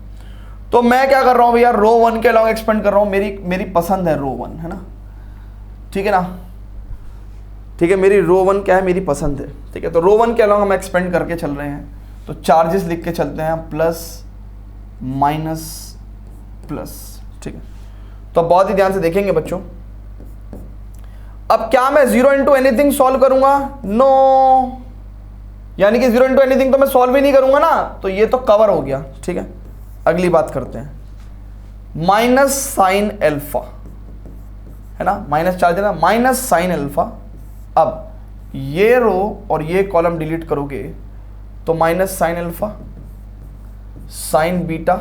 तो मैं क्या कर रहा हूं भैया, रो 1 के अलोंग एक्सपेंड कर रहा हूं। मेरी पसंद है रो 1, है ना, ठीक है ना, ठीक है। मेरी रो 1 क्या है, मेरी पसंद है, ठीक है। तो रो 1 के अलोंग हम एक्सपेंड करके चल रहे हैं, तो चार्जेस लिख के चलते हैं, प्लस माइनस प्लस, ठीक है। तो बहुत ही ध्यान से देखेंगे बच्चों। अब क्या मैं 0 इंटू एनीथिंग सॉल्व करूंगा? नो, यानी कि 0 इंटू एनीथिंग तो मैं सॉल्व ही नहीं करूंगा ना, तो ये तो कवर हो गया, ठीक है। अगली बात करते हैं, माइनस साइन एल्फा, है ना, माइनस चार्ज है ना, माइनस साइन एल्फा। अब ये रो और ये कॉलम डिलीट करोगे तो minus sine alpha, sine beta,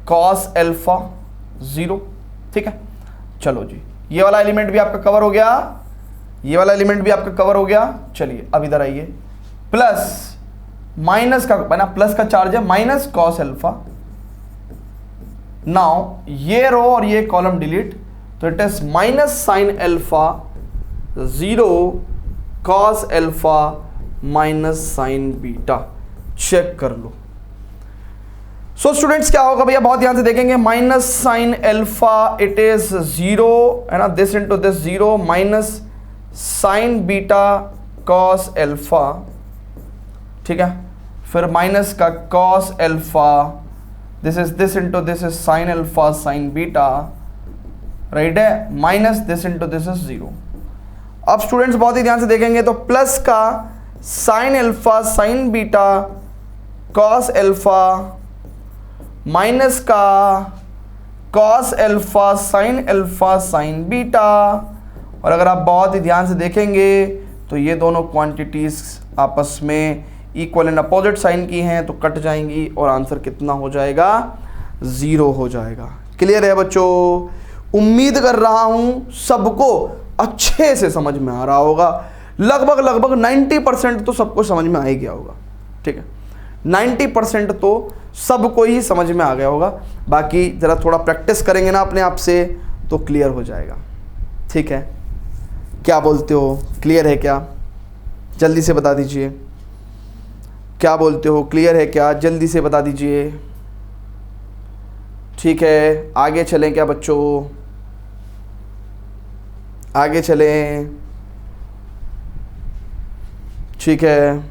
cos alpha 0, ठीक है। चलो जी, ये वाला एलिमेंट भी आपका कवर हो गया, ये वाला एलिमेंट भी आपका कवर हो गया। चलिए अब इधर आइए, प्लस माइनस का बना, प्लस का चार्ज है, माइनस कॉस एल्फा। नाउ ये रो और ये कॉलम डिलीट, तो it is minus sine alpha 0 cos alpha minus sine beta. Check कर लो। सो स्टूडेंट्स क्या होगा भैया, बहुत ध्यान से देखेंगे, minus sine alpha it is 0, है ना, this into this 0, minus sine beta cos alpha, ठीक है, फिर माइनस का cos alpha, this is this into this is sine alpha sine beta, right है, minus this into this is 0। अब students बहुत ही ध्यान से देखेंगे तो प्लस का sign alpha sine beta cos alpha, minus का कॉस एल्फा साइन बीटा, और अगर आप बहुत ही ध्यान से देखेंगे तो ये दोनों क्वांटिटीज आपस में इक्वल एंड अपोजिट साइन की हैं तो कट जाएंगी और आंसर कितना हो जाएगा, 0 हो जाएगा। क्लियर है बच्चों? उम्मीद कर रहा हूं सबको अच्छे से समझ में आ रहा होगा, लगभग 90% तो सबको समझ में आ ही गया होगा, ठीक है, 90% तो सबको ही समझ में आ गया होगा। बाकी ज़रा थोड़ा प्रैक्टिस करेंगे ना अपने आप से तो क्लियर हो जाएगा, ठीक है? क्या बोलते हो, क्लियर है क्या? जल्दी से बता दीजिए, क्या बोलते हो, क्लियर है क्या? जल्दी से बता दीजिए। ठीक है, आगे चलें क्या बच्चों? आगे चलें, ठीक है,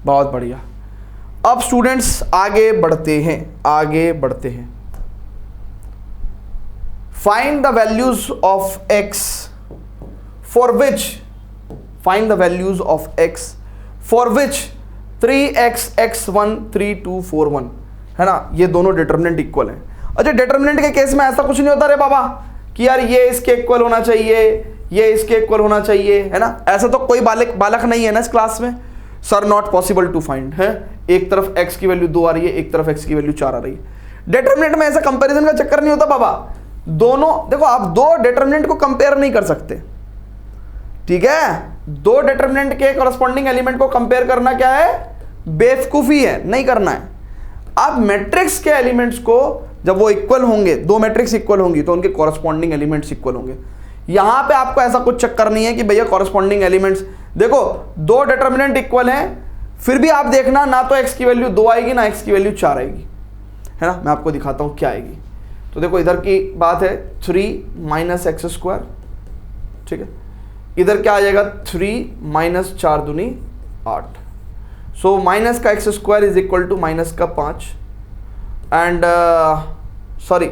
बहुत बढ़िया। अब स्टूडेंट्स आगे बढ़ते हैं, find the values of x for which 3x x1 3 2 4 1 है ना, ये दोनों डिटर्मिनेंट इक्वल हैं। अच्छा, डिटर्मिनेंट के केस में ऐसा कुछ नहीं होता रे बाबा कि यार ये इसके इक्वल होना चाहिए, ये इसके इक्वल होना चाहिए, है ना, ऐसा तो कोई बालक नहीं है ना इस क्लास में। Sir not possible to find है, एक तरफ x की वैल्यू 2 आ रही है, एक तरफ x की वैल्यू 4 आ रही है। डिटर्मिनेंट में ऐसा कंपैरिजन का चक्कर नहीं होता बाबा। दोनों देखो, आप दो डिटर्मिनेंट को कंपेयर नहीं कर सकते, ठीक है? दो डिटर्मिनेंट के कॉरस्पॉन्डिंग एलिमेंट को कंपेयर करना क्या है, बेवकूफी है, नहीं करना है। आप मैट्रिक्स के एलिमेंट्स को जब वो इक्वल होंगे, दो मैट्रिक्स इक्वल होंगी तो उनके कॉरस्पॉन्डिंग एलिमेंट्स इक्वल होंगे। यहां पे आपको ऐसा कुछ चक्कर नहीं है कि भैया कॉरस्पॉन्डिंग एलिमेंट्स, देखो दो डिटर्मिनेंट इक्वल हैं फिर भी आप देखना ना तो x की वैल्यू 2 आएगी ना x की वैल्यू 4 आएगी, है ना। मैं आपको दिखाता हूं क्या आएगी। तो देखो इधर की बात है 3 माइनस एक्स स्क्वायर, ठीक है, इधर क्या आ जाएगा 3 माइनस 4 दूनी 8। सो माइनस का x square is equal to minus का 5 एंड सॉरी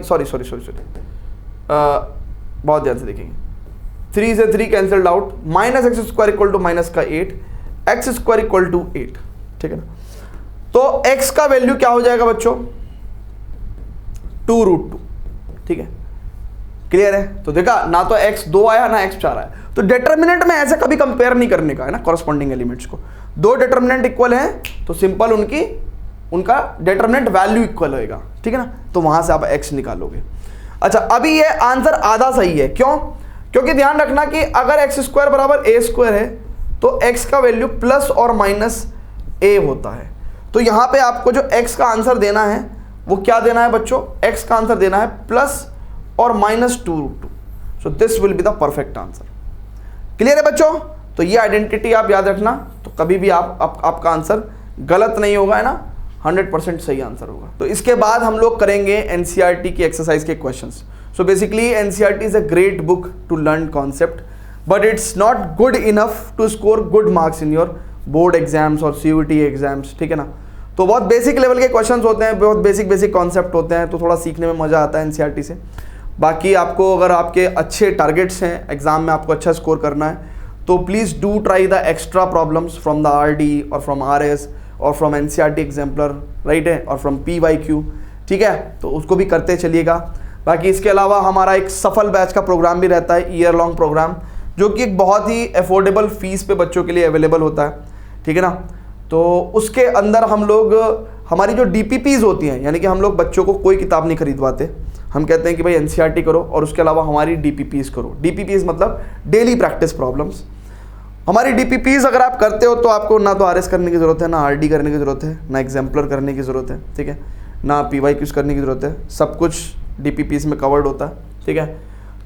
बहुत ध्यान से देखेंगे, 3 से 3 cancelled out, minus x square equal to minus का 8, एक्स स्क्वायर इक्वल टू 8, ठीक है ना। तो x का वैल्यू क्या हो जाएगा बच्चों, 2√2, ठीक है, क्लियर है। तो देखा ना तो x 2 आया ना x 4 आया। तो डिटर्मिनेंट में ऐसे कभी कंपेयर नहीं करने का है ना कॉरस्पॉन्डिंग एलिमेंट्स को। दो डिटर्मिनेंट इक्वल हैं तो सिंपल उनका डिटर्मिनेंट वैल्यू इक्वल होएगा, ठीक है ना। तो वहां से आप x निकालोगे। अच्छा, अभी ये आंसर आधा सही है, क्यों? क्योंकि ध्यान रखना कि अगर एक्स स्क्वायर बराबर ए स्क्वायर है तो x का वैल्यू प्लस और माइनस a होता है। तो यहां पे आपको जो x का आंसर देना है वो क्या देना है बच्चों, x का आंसर देना है प्लस और minus 2√2। So this will be the perfect answer. Clear है बच्चों? तो ये आइडेंटिटी आप याद रखना, तो कभी भी आपका आंसर गलत नहीं होगा, है ना, 100% सही आंसर होगा। तो इसके बाद हम लोग करेंगे एनसीईआरटी की एक्सरसाइज के questions. So basically NCERT is a great book to learn concept, but it's not good enough to score good marks in your board exams और सीयूईटी एग्जाम्स, ठीक है ना। तो बहुत बेसिक लेवल के क्वेश्चंस होते हैं, बहुत बेसिक कॉन्सेप्ट होते हैं, तो थोड़ा सीखने में मज़ा आता है एनसीईआरटी से। बाकी आपको अगर आपके अच्छे टारगेट्स हैं एग्जाम में, आपको अच्छा स्कोर करना है, तो please do try the extra problems from the RD और फ्रॉम आरएस और फ्रॉम एनसीईआरटी एग्जाम्पलर, राइट है, और फ्रॉम पीवाईक्यू, ठीक है, तो उसको भी करते चलिएगा। बाकी इसके अलावा हमारा एक सफल बैच का प्रोग्राम भी रहता है, ईयर लॉन्ग प्रोग्राम, जो कि एक बहुत ही अफोर्डेबल फीस पे बच्चों के लिए अवेलेबल होता है, ठीक है ना। तो उसके अंदर हम लोग, हमारी जो डीपीपीज होती हैं, यानी कि हम लोग बच्चों को कोई किताब नहीं खरीदवाते, हम कहते हैं कि भाई एनसीईआरटी करो और उसके अलावा हमारी डीपीपीज करो। डीपीपीज मतलब डेली प्रैक्टिस प्रॉब्लम्स। हमारी डीपीपीज अगर आप करते हो तो आपको ना तो आरएस करने की ज़रूरत है, ना आरडी करने की ज़रूरत है, ना एग्जाम्पलर करने की ज़रूरत है, ठीक है, ना पीवाईक्यूज करने की ज़रूरत है, सब कुछ डीपीपीज में कवर्ड होता है, ठीक है।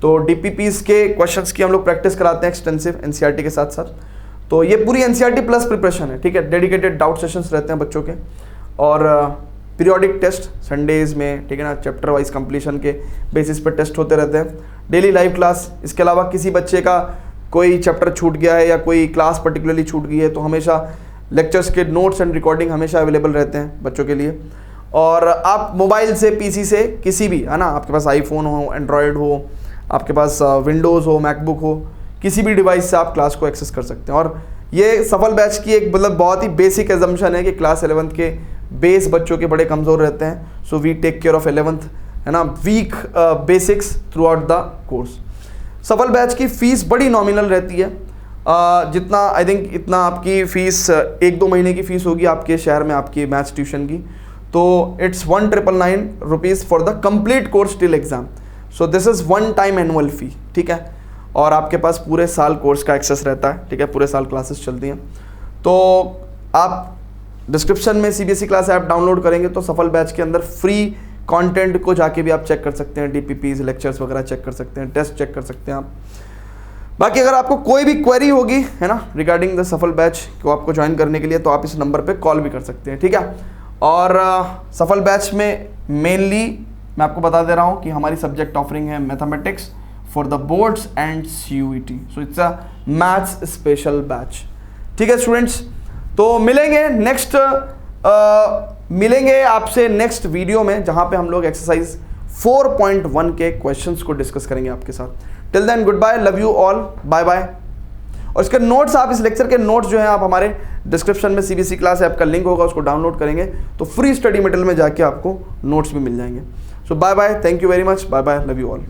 तो डीपीपीज के क्वेश्चंस की हम लोग प्रैक्टिस कराते हैं एक्सटेंसिव एनसीईआरटी के साथ साथ। तो ये पूरी एनसीईआरटी प्लस प्रिपरेशन है, ठीक है। डेडिकेटेड डाउट सेशंस रहते हैं बच्चों के और पीरियोडिक टेस्ट संडेज में, ठीक है ना, चैप्टर वाइज कंप्लीशन के बेसिस पर टेस्ट होते रहते हैं, डेली लाइव क्लास। इसके अलावा किसी बच्चे का कोई चैप्टर छूट गया है या कोई क्लास पर्टिकुलरली छूट गई है तो हमेशा लेक्चर्स के नोट्स एंड रिकॉर्डिंग हमेशा अवेलेबल रहते हैं बच्चों के लिए। और आप मोबाइल से, पीसी से, किसी भी, है ना, आपके पास आईफोन हो, एंड्रॉयड हो, आपके पास विंडोज़ हो, मैकबुक हो, किसी भी डिवाइस से आप क्लास को एक्सेस कर सकते हैं। और ये सफल बैच की एक मतलब बहुत ही बेसिक एजम्पशन है कि क्लास 11th के बेस बच्चों के बड़े कमज़ोर रहते हैं, so we take care of 11th, है ना, weak basics throughout the course. Safal batch की फ़ीस बड़ी नॉमिनल रहती है, जितना आई थिंक इतना आपकी फ़ीस 1-2 महीने की फ़ीस होगी आपके शहर में आपकी मैथ्स ट्यूशन की, तो it's 1999 rupees for the complete course till exam. So this is one time annual fee, ठीक है। और आपके पास पूरे साल कोर्स का एक्सेस रहता है, ठीक है, पूरे साल क्लासेस चलती हैं। तो आप डिस्क्रिप्शन में CBSE क्लास ऐप डाउनलोड करेंगे तो सफल बैच के अंदर फ्री कंटेंट को जाके भी आप चेक कर सकते हैं, DPPs, लेक्चर्स वगैरह चेक कर सकते हैं, टेस्ट चेक कर सकते हैं आप। बाकी अगर आपको कोई भी क्वेरी होगी, है ना, रिगार्डिंग द सफल बैच को आपको ज्वाइन करने के लिए, तो आप इस नंबर पे कॉल भी कर सकते हैं, ठीक है। और सफल बैच में मेनली मैं आपको बता दे रहा हूँ कि हमारी सब्जेक्ट ऑफरिंग है mathematics for the boards and CUET, so it's a maths special batch, ठीक है स्टूडेंट्स। तो मिलेंगे आपसे नेक्स्ट वीडियो में, जहाँ पे हम लोग एक्सरसाइज 4.1 के क्वेश्चंस को डिस्कस करेंगे आपके साथ। Till then goodbye, love you all, bye bye. और इसके नोट्स, आप इस लेक्चर के नोट्स जो हैं आप हमारे डिस्क्रिप्शन में CBSE क्लास ऐप का लिंक होगा, उसको डाउनलोड करेंगे तो फ्री स्टडी मटेरियल में जाके आपको नोट्स भी मिल जाएंगे। So bye bye, thank you very much, bye bye, love you all.